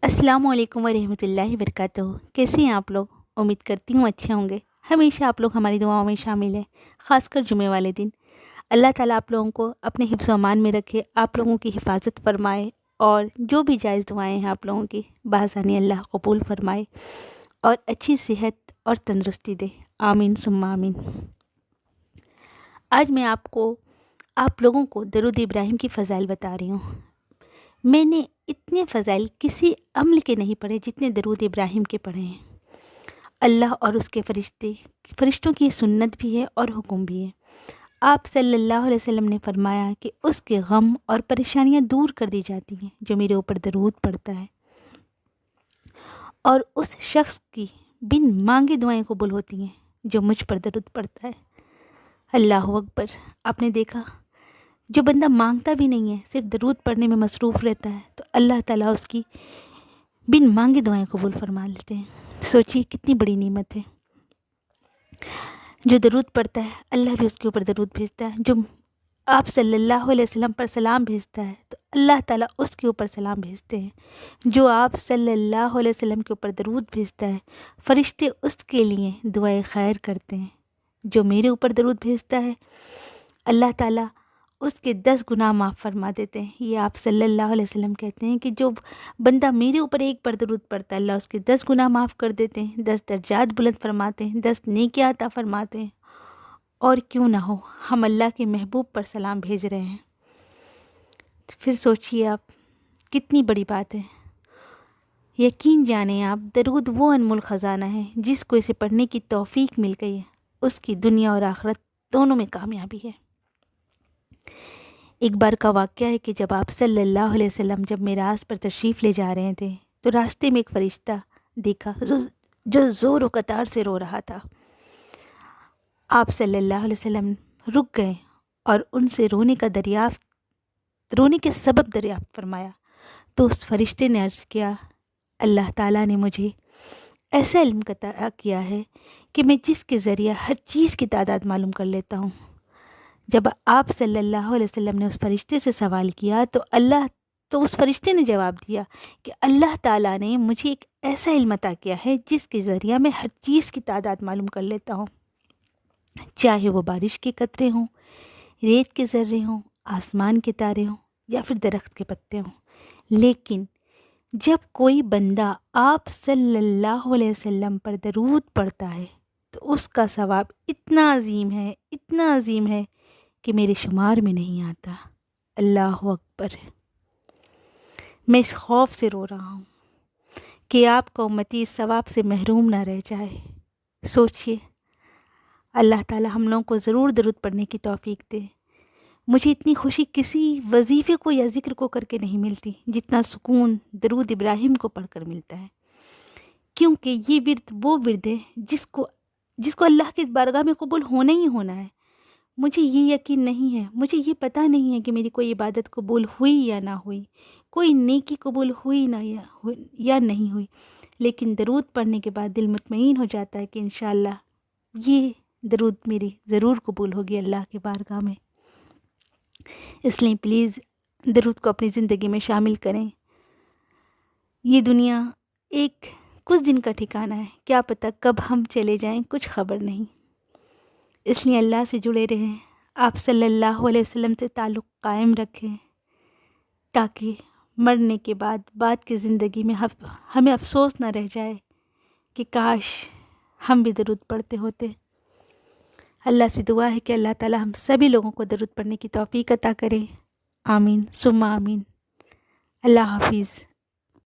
अस्सलाम वालेकुम वरहमतुल्लाहि वबरकातुहू। कैसे हैं आप लोग? उम्मीद करती हूँ अच्छे होंगे। हमेशा आप लोग हमारी दुआओं में शामिल हैं, ख़ासकर जुमे वाले दिन। अल्लाह ताला आप लोगों को अपने हिफ्ज़ व अमान में रखे, आप लोगों की हिफाजत फरमाए और जो भी जायज़ दुआएं हैं आप लोगों की बाज़ानी अल्लाह कबूल फरमाए और अच्छी सेहत और तंदुरुस्ती दे। आमीन सुम्मा आमीन। आज मैं आपको आप लोगों को दरूद इब्राहिम की फ़ज़ाइल बता रही हूँ। मैंने इतने फ़ज़ाइल किसी अम्ल के नहीं पढ़े जितने दरूद इब्राहिम के पढ़े हैं। अल्लाह और उसके फ़रिश्तों की सुन्नत भी है और हुक्म भी है। आप सल्लल्लाहु अलैहि वसल्लम ने फरमाया कि उसके गम और परेशानियां दूर कर दी जाती हैं जो मेरे ऊपर दरूद पढ़ता है, और उस शख्स की बिन मांगे दुआएं कबूल होती हैं जो मुझ पर दरूद पढ़ता है। अल्लाह अकबर। आपने देखा, जो बंदा मांगता भी नहीं है, सिर्फ दरूद पढ़ने में मसरूफ़ रहता है, तो अल्लाह ताला उसकी बिन मांगे दुआएं कबूल फरमा लेते हैं। सोचिए कितनी बड़ी नेमत है। जो दरूद पढ़ता है अल्लाह भी उसके ऊपर दरूद भेजता है। जो आप सल्लल्लाहु अलैहि वसल्लम पर सलाम भेजता है तो अल्लाह ताला उसके ऊपर सलाम भेजते हैं। जो आप सल्लल्लाहु अलैहि वसल्लम के ऊपर दरूद भेजता है, फ़रिश्ते उसके लिए दुआए खैर करते हैं। जो मेरे ऊपर दरूद भेजता है, अल्लाह ताला उसके 10 गुनाह माफ़ फरमा देते हैं। ये आप सल्लल्लाहु अलैहि वसल्लम कहते हैं कि जो बंदा मेरे ऊपर एक बार दरूद पढ़ता है, अल्लाह उसके 10 गुनाह माफ़ कर देते हैं, 10 दर्जात बुलंद फरमाते हैं, 10 नेकियां अता फरमाते हैं। और क्यों ना हो, हम अल्लाह के महबूब पर सलाम भेज रहे हैं। फिर सोचिए आप, कितनी बड़ी बात है। यकीन जाने आप, दरूद वो अनमोल ख़जाना है जिसको इसे पढ़ने की तौफीक मिल गई है, उसकी दुनिया और आखिरत दोनों में कामयाबी है। एक बार का वाक़या है कि जब आप सल्लल्लाहु अलैहि वसल्लम जब मेराज पर तशरीफ़ ले जा रहे थे, तो रास्ते में एक फ़रिश्ता देखा जो ज़ोर व कतार से रो रहा था। आप सल्लल्लाहु अलैहि वसल्लम रुक गए और उनसे रोने के सबब दरियाफ्त फरमाया। तो उस फरिश्ते ने अर्ज़ किया, अल्लाह ताला ने मुझे ऐसा इल्म अता किया है कि मैं जिसके ज़रिए हर चीज़ की तादाद मालूम कर लेता हूँ। जब आप सल्लल्लाहु अलैहि वसल्लम ने उस फरिश्ते से सवाल किया तो उस फरिश्ते ने जवाब दिया कि अल्लाह ताला ने मुझे एक ऐसा इल्म अता किया है जिसके ज़रिए मैं हर चीज़ की तादाद मालूम कर लेता हूँ, चाहे वो बारिश के कतरे हों, रेत के ज़र्रे हों, आसमान के तारे हों या फिर दरख्त के पत्ते हों। लेकिन जब कोई बंदा आप सल्लल्लाहु अलैहि वसल्लम पर दरूद पढ़ता है तो उसका सवाब इतना अज़ीम है कि मेरे शुमार में नहीं आता। अल्लाह अकबर। मैं इस खौफ से रो रहा हूँ कि आपका उम्मती इस सवाब से महरूम ना रह जाए। सोचिए, अल्लाह ताला हम लोगों को ज़रूर दरूद पढ़ने की तौफीक दे। मुझे इतनी खुशी किसी वजीफ़े को या ज़िक्र को करके नहीं मिलती जितना सुकून दरूद इब्राहिम को पढ़कर मिलता है, क्योंकि ये विर्द वो विर्द है जिसको अल्लाह की बारगाह में कबूल होना ही होना है। मुझे ये यकीन नहीं है, मुझे ये पता नहीं है कि मेरी कोई इबादत कबूल हुई या ना हुई, कोई नेकी कबूल हुई या नहीं हुई, लेकिन दरूद पढ़ने के बाद दिल मुतमईन हो जाता है कि इंशाअल्लाह ये दरूद मेरी ज़रूर कबूल होगी अल्लाह के बारगाह में। इसलिए प्लीज़ दरूद को अपनी ज़िंदगी में शामिल करें। ये दुनिया एक कुछ दिन का ठिकाना है, क्या पता कब हम चले जाएं, कुछ ख़बर नहीं। इसलिए अल्लाह से जुड़े रहें, आप सल्लल्लाहु अलैहि वसल्लम से ताल्लुक़ कायम रखें, ताकि मरने के बाद की ज़िंदगी में हमें अफ़सोस न रह जाए कि काश हम भी दरूद पढ़ते होते। अल्लाह से दुआ है कि अल्लाह ताला हम सभी लोगों को दरूद पढ़ने की तौफ़ीक अता करे। आमीन सुम्मा आमीन। अल्लाह हाफ़िज़।